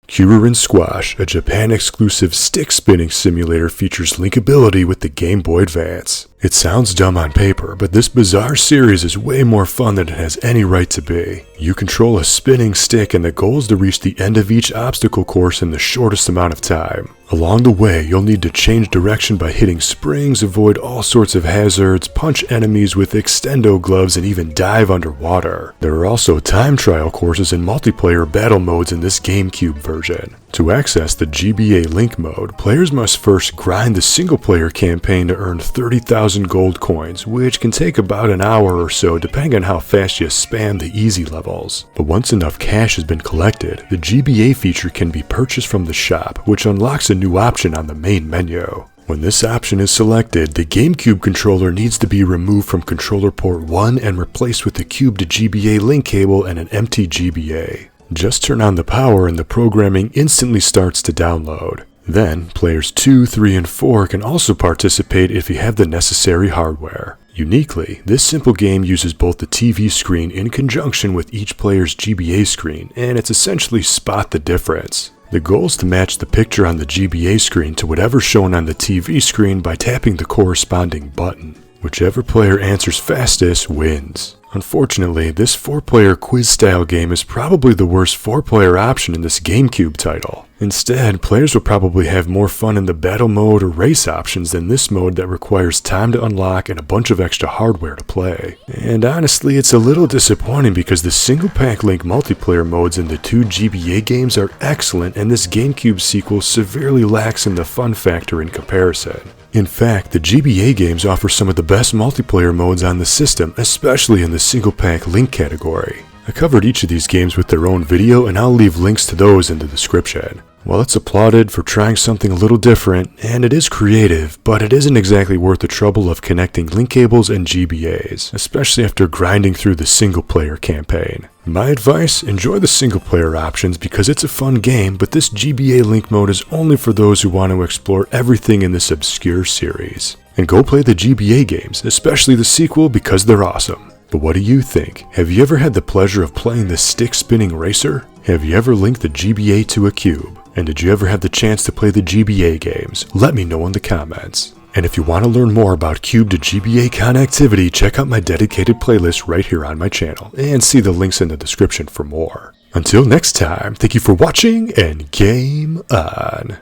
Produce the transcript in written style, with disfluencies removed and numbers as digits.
Kururin Squash, a Japan-exclusive stick-spinning simulator, features linkability with the Game Boy Advance. It sounds dumb on paper, but this bizarre series is way more fun than it has any right to be. You control a spinning stick and the goal is to reach the end of each obstacle course in the shortest amount of time. Along the way, you'll need to change direction by hitting springs, avoid all sorts of hazards, punch enemies with extendo gloves, and even dive underwater. There are also time trial courses and multiplayer battle modes in this GameCube version. To access the GBA Link mode, players must first grind the single-player campaign to earn 30,000 gold coins, which can take about an hour or so depending on how fast you spam the easy levels. But once enough cash has been collected, the GBA feature can be purchased from the shop, which unlocks a new option on the main menu. When this option is selected, the GameCube controller needs to be removed from controller port 1 and replaced with the Cube-to-GBA Link cable and an empty GBA. Just turn on the power and the programming instantly starts to download. Then, players 2, 3, and 4 can also participate if you have the necessary hardware. Uniquely, this simple game uses both the TV screen in conjunction with each player's GBA screen, and it's essentially spot the difference. The goal is to match the picture on the GBA screen to whatever's shown on the TV screen by tapping the corresponding button. Whichever player answers fastest wins. Unfortunately, this 4-player quiz-style game is probably the worst 4-player option in this GameCube title. Instead, players will probably have more fun in the battle mode or race options than this mode that requires time to unlock and a bunch of extra hardware to play. And honestly, it's a little disappointing because the Single-Pak Link multiplayer modes in the two GBA games are excellent and this GameCube sequel severely lacks in the fun factor in comparison. In fact, the GBA games offer some of the best multiplayer modes on the system, especially in the Single-Pak Link category. I covered each of these games with their own video and I'll leave links to those in the description. While it's applauded for trying something a little different, and it is creative, but it isn't exactly worth the trouble of connecting link cables and GBAs, especially after grinding through the single-player campaign. My advice, enjoy the single-player options because it's a fun game, but this GBA Link mode is only for those who want to explore everything in this obscure series. And go play the GBA games, especially the sequel, because they're awesome. But what do you think? Have you ever had the pleasure of playing the stick-spinning racer? Have you ever linked the GBA to a cube? And did you ever have the chance to play the GBA games? Let me know in the comments. And if you want to learn more about Cube-to-GBA connectivity, check out my dedicated playlist right here on my channel, and see the links in the description for more. Until next time, thank you for watching, and game on!